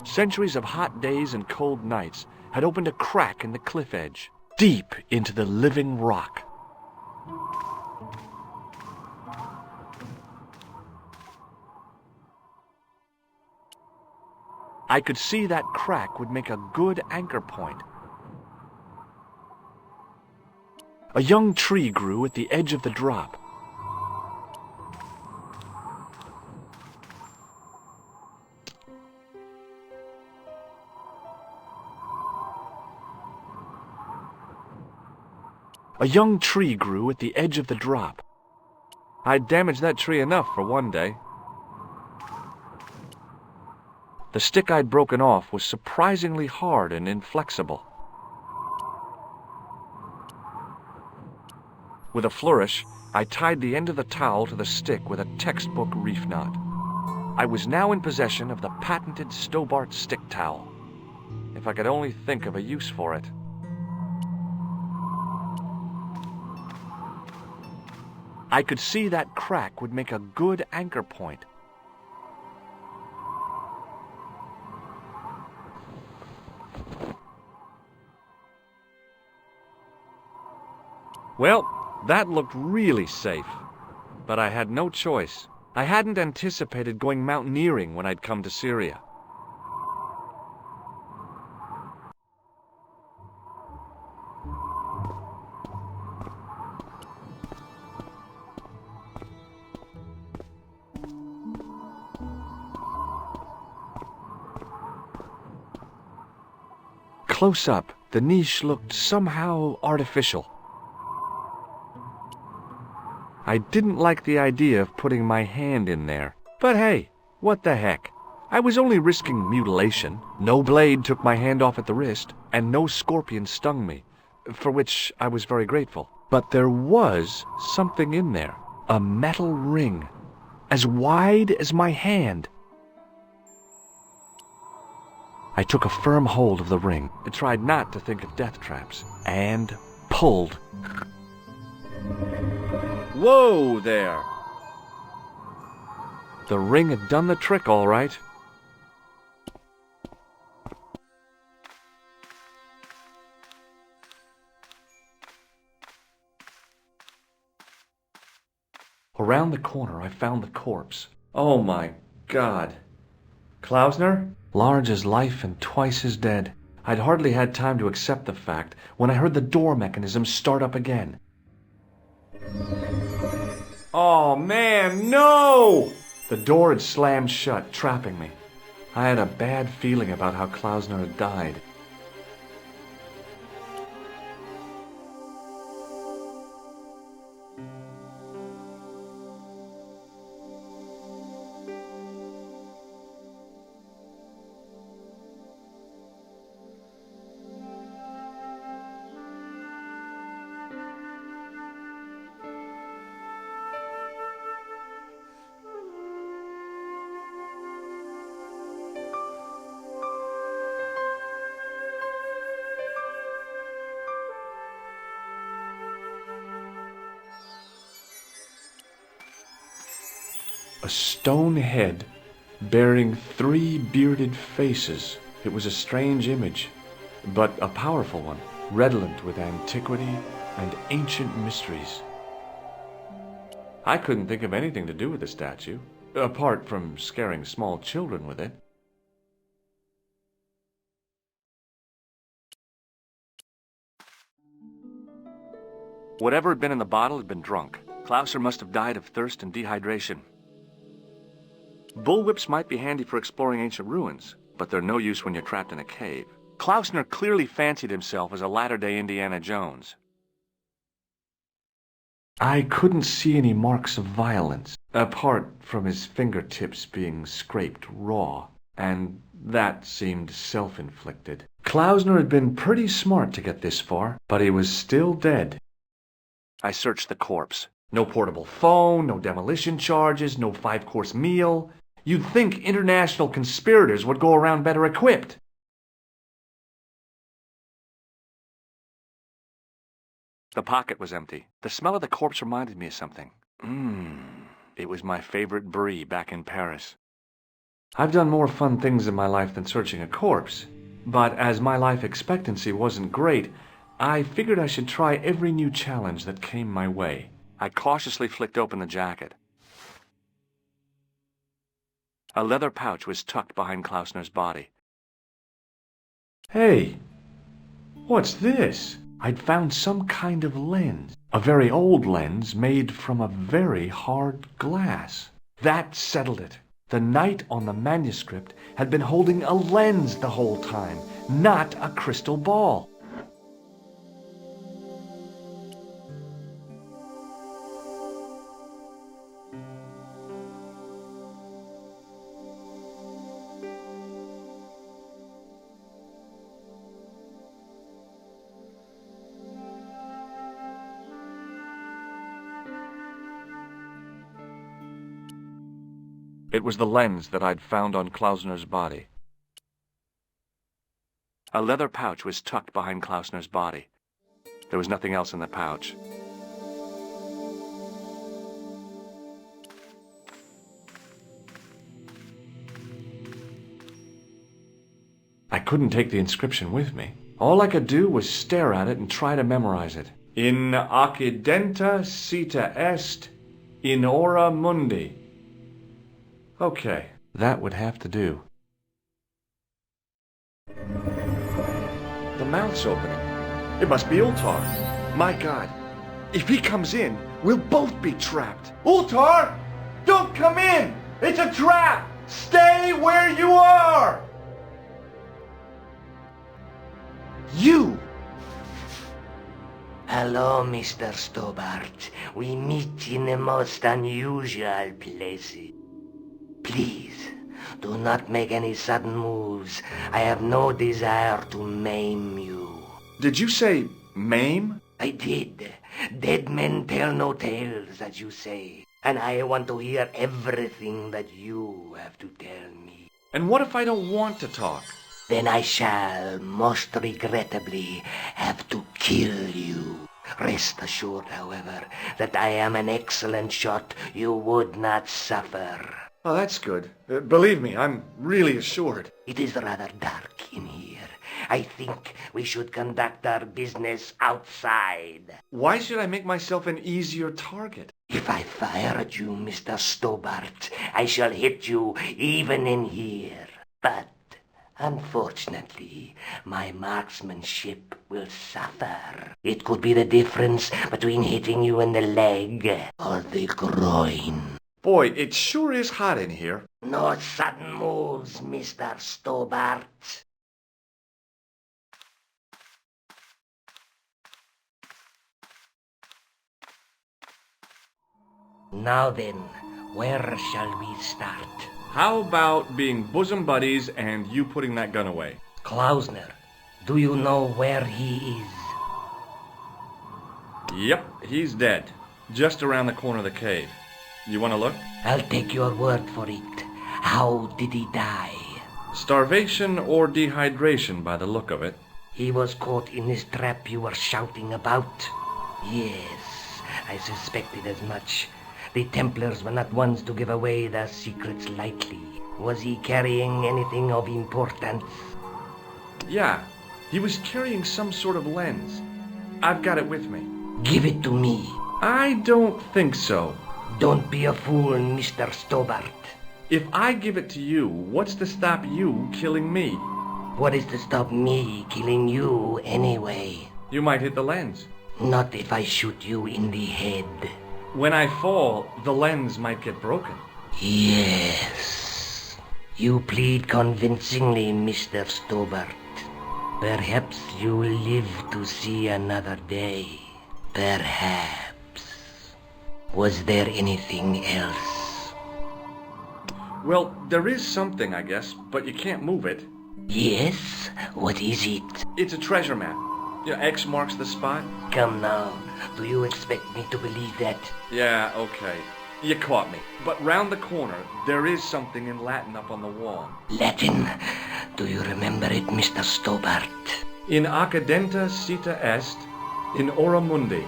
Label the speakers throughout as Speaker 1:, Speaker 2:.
Speaker 1: Centuries of hot days and cold nights had opened a crack in the cliff edge, deep into the living rock. I could see that crack would make a good anchor point. A young tree grew at the edge of the drop. A young tree grew at the edge of the drop. I'd damaged that tree enough for one day. The stick I'd broken off was surprisingly hard and inflexible. With a flourish, I tied the end of the towel to the stick with a textbook reef knot. I was now in possession of the patented Stobart stick towel. If I could only think of a use for it. I could see that crack would make a good anchor point. Well, that looked really safe, but I had no choice. I hadn't anticipated going mountaineering when I'd come to Syria. Close up, the niche looked somehow artificial. I didn't like the idea of putting my hand in there. But hey, what the heck? I was only risking mutilation. No blade took my hand off at the wrist, and no scorpion stung me, for which I was very grateful. But there was something in there. A metal ring, as wide as my hand. I took a firm hold of the ring and tried not to think of death traps, and pulled. Whoa there! The ring had done the trick, all right. Around the corner, I found the corpse. Oh my God. Klausner? Large as life and twice as dead. I'd hardly had time to accept the fact when I heard the door mechanism start up again. Oh man, no! The door had slammed shut, trapping me. I had a bad feeling about how Klausner had died. A stone head bearing 3 bearded faces. It was a strange image, but a powerful one, redolent with antiquity and ancient mysteries. I couldn't think of anything to do with the statue, apart from scaring small children with it. Whatever had been in the bottle had been drunk. Klausner must have died of thirst and dehydration. Bullwhips might be handy for exploring ancient ruins, but they're no use when you're trapped in a cave. Klausner clearly fancied himself as a latter-day Indiana Jones. I couldn't see any marks of violence, apart from his fingertips being scraped raw, and that seemed self-inflicted. Klausner had been pretty smart to get this far, but he was still dead. I searched the corpse. No portable phone, no demolition charges, no 5-course meal. You'd think international conspirators would go around better equipped. The pocket was empty. The smell of the corpse reminded me of something. It was my favorite brie back in Paris. I've done more fun things in my life than searching a corpse, but as my life expectancy wasn't great, I figured I should try every new challenge that came my way. I cautiously flicked open the jacket. A leather pouch was tucked behind Klausner's body. Hey, what's this? I'd found some kind of lens. A very old lens made from a very hard glass. That settled it. The knight on the manuscript had been holding a lens the whole time, not a crystal ball. It was the lens that I'd found on Klausner's body. A leather pouch was tucked behind Klausner's body. There was nothing else in the pouch. I couldn't take the inscription with me. All I could do was stare at it and try to memorize it. In accidenta cita est in ora mundi. Okay, that would have to do. The mouth's opening. It must be Ultar. My God, if he comes in, we'll both be trapped. Ultar! Don't come in! It's a trap! Stay where you are! You!
Speaker 2: Hello, Mr. Stobart. We meet in the most unusual places. Please, do not make any sudden moves. I have no desire to maim you.
Speaker 1: Did you say maim?
Speaker 2: I did. Dead men tell no tales, as you say. And I want to hear everything that you have to tell me.
Speaker 1: And what if I don't want to talk?
Speaker 2: Then I shall, most regrettably, have to kill you. Rest assured, however, that I am an excellent shot you would not suffer.
Speaker 1: Oh, that's good. Believe me, I'm really assured.
Speaker 2: It is rather dark in here. I think we should conduct our business outside.
Speaker 1: Why should I make myself an easier target?
Speaker 2: If I fire at you, Mr. Stobart, I shall hit you even in here. But unfortunately, my marksmanship will suffer. It could be the difference between hitting you in the leg or the groin.
Speaker 1: Boy, it sure is hot in here.
Speaker 2: No sudden moves, Mr. Stobart. Now then, where shall we start?
Speaker 1: How about being bosom buddies and you putting that gun away?
Speaker 2: Klausner, do you know where he is?
Speaker 1: Yep, he's dead. Just around the corner of the cave. You want to look?
Speaker 2: I'll take your word for it. How did he die?
Speaker 1: Starvation or dehydration by the look of it.
Speaker 2: He was caught in this trap you were shouting about? Yes, I suspected as much. The Templars were not ones to give away their secrets lightly. Was he carrying anything of importance?
Speaker 1: Yeah, he was carrying some sort of lens. I've got it with me.
Speaker 2: Give it to me.
Speaker 1: I don't think so.
Speaker 2: Don't be a fool, Mr. Stobart.
Speaker 1: If I give it to you, what's to stop you killing me?
Speaker 2: What is to stop me killing you anyway?
Speaker 1: You might hit the lens.
Speaker 2: Not if I shoot you in the head.
Speaker 1: When I fall, the lens might get broken.
Speaker 2: Yes. You plead convincingly, Mr. Stobart. Perhaps you'll live to see another day. Perhaps. Was there anything else?
Speaker 1: Well, there is something, I guess, but you can't move it.
Speaker 2: Yes? What is it?
Speaker 1: It's a treasure map. X marks the spot.
Speaker 2: Come now. Do you expect me to believe that?
Speaker 1: Yeah, okay. You caught me. But round the corner, there is something in Latin up on the wall.
Speaker 2: Latin? Do you remember it, Mr. Stobart?
Speaker 1: In accidenta cita est, in ora mundi.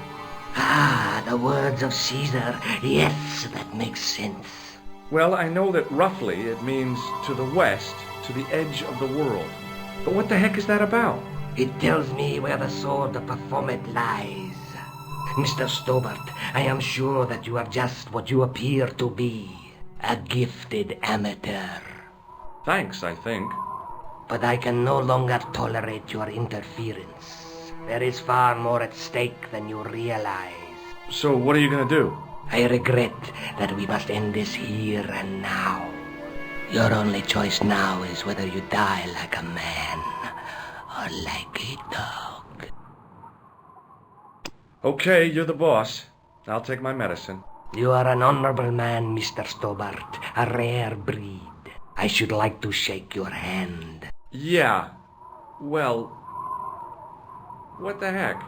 Speaker 2: Ah, the words of Caesar. Yes, that makes sense.
Speaker 1: Well, I know that roughly it means to the west, to the edge of the world. But what the heck is that about?
Speaker 2: It tells me where the sword of Baphomet lies. Mr. Stobart, I am sure that you are just what you appear to be. A gifted amateur.
Speaker 1: Thanks, I think.
Speaker 2: But I can no longer tolerate your interference. There is far more at stake than you realize.
Speaker 1: So what are you gonna do?
Speaker 2: I regret that we must end this here and now. Your only choice now is whether you die like a man or like a dog.
Speaker 1: Okay, you're the boss. I'll take my medicine.
Speaker 2: You are an honorable man, Mr. Stobart, a rare breed. I should like to shake your hand.
Speaker 1: Yeah. Well, what the heck?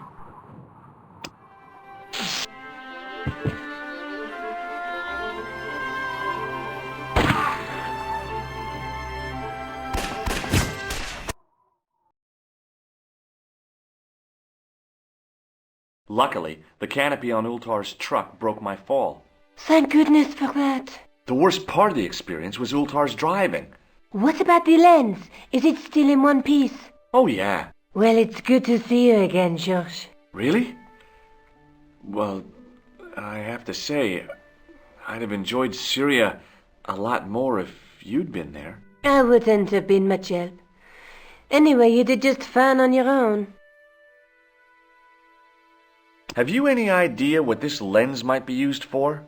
Speaker 1: Luckily, the canopy on Ultar's truck broke my fall.
Speaker 3: Thank goodness for that.
Speaker 1: The worst part of the experience was Ultar's driving.
Speaker 3: What about the lens? Is it still in one piece?
Speaker 1: Oh, yeah.
Speaker 3: Well, it's good to see you again, Josh.
Speaker 1: Really? Well, I have to say, I'd have enjoyed Syria a lot more if you'd been there.
Speaker 3: I wouldn't have been much help. Anyway, you did just fine on your own.
Speaker 1: Have you any idea what this lens might be used for?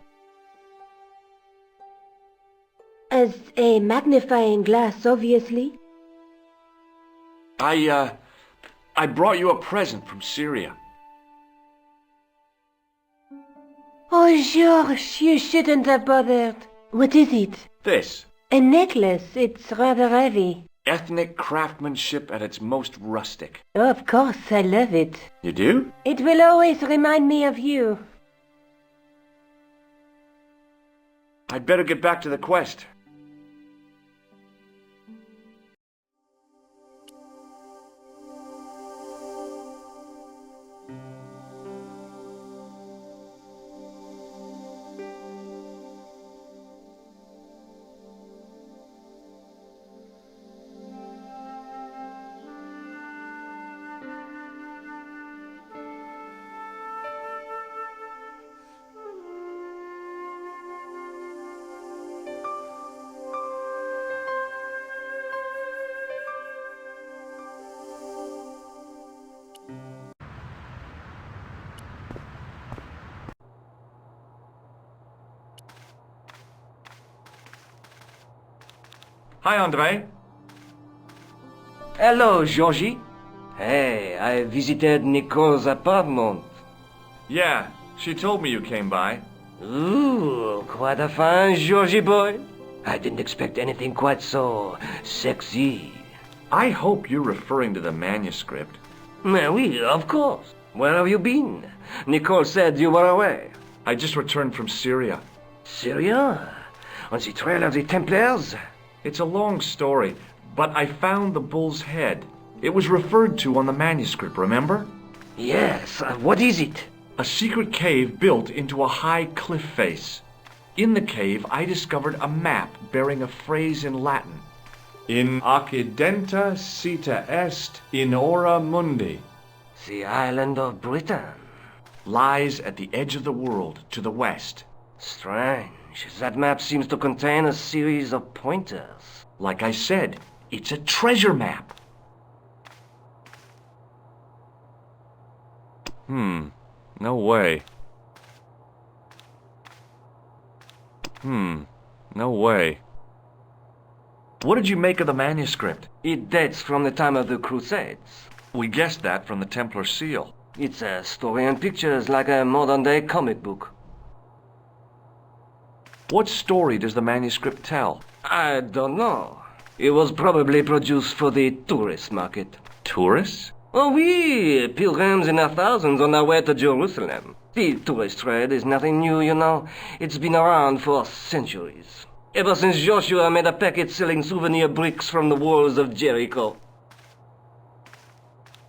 Speaker 3: As a magnifying glass, obviously.
Speaker 1: I brought you a present from Syria.
Speaker 3: Oh, George, you shouldn't have bothered. What is it?
Speaker 1: This.
Speaker 3: A necklace. It's rather heavy.
Speaker 1: Ethnic craftsmanship at its most rustic.
Speaker 3: Of course, I love it.
Speaker 1: You do?
Speaker 3: It will always remind me of you.
Speaker 1: I'd better get back to the quest. Hi, Andre.
Speaker 2: Hello, Georgie. Hey, I visited Nicole's apartment.
Speaker 1: Yeah, she told me you came by.
Speaker 2: Ooh, quite a fine Georgie boy. I didn't expect anything quite so sexy.
Speaker 1: I hope you're referring to the manuscript.
Speaker 2: Oui, of course. Where have you been? Nicole said you were away.
Speaker 1: I just returned from Syria.
Speaker 2: Syria? On the trail of the Templars?
Speaker 1: It's a long story, but I found the bull's head. It was referred to on the manuscript, remember?
Speaker 2: Yes, what is it?
Speaker 1: A secret cave built into a high cliff face. In the cave, I discovered a map bearing a phrase in Latin. In accidenta cita est in ora mundi.
Speaker 2: The island of Britain.
Speaker 1: Lies at the edge of the world, to the west.
Speaker 2: Strange. That map seems to contain a series of pointers.
Speaker 1: Like I said, it's a treasure map. No way. No way. What did you make of the manuscript?
Speaker 2: It dates from the time of the Crusades.
Speaker 1: We guessed that from the Templar seal.
Speaker 2: It's a story and pictures like a modern-day comic book.
Speaker 1: What story does the manuscript tell?
Speaker 2: I don't know. It was probably produced for the tourist market.
Speaker 1: Tourists?
Speaker 2: Oh, oui, pilgrims in their thousands on their way to Jerusalem. The tourist trade is nothing new, you know. It's been around for centuries. Ever since Joshua made a packet selling souvenir bricks from the walls of Jericho.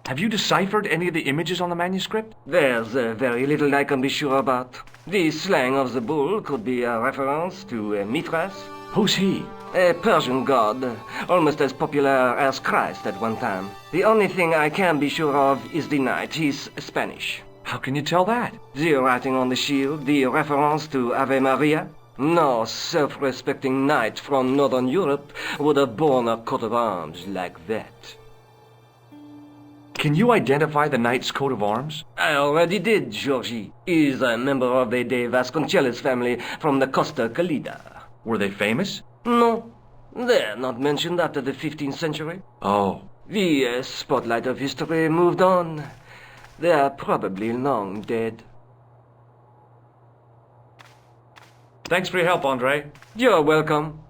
Speaker 1: Have you deciphered any of the images on the manuscript?
Speaker 2: There's very little I can be sure about. The slang of the bull could be a reference to Mithras,
Speaker 1: Who's he?
Speaker 2: a Persian god, almost as popular as Christ at one time. The only thing I can be sure of is the knight. He's Spanish.
Speaker 1: How can you tell that?
Speaker 2: The writing on the shield, the reference to Ave Maria. No self-respecting knight from Northern Europe would have borne a coat of arms like that.
Speaker 1: Can you identify the knight's coat of arms?
Speaker 2: I already did, Georgie. He's a member of the De Vasconcelos family from the Costa Calida.
Speaker 1: Were they famous?
Speaker 2: No, they're not mentioned after the 15th century.
Speaker 1: Oh.
Speaker 2: The spotlight of history moved on. They're probably long dead.
Speaker 1: Thanks for your help, Andre.
Speaker 2: You're welcome.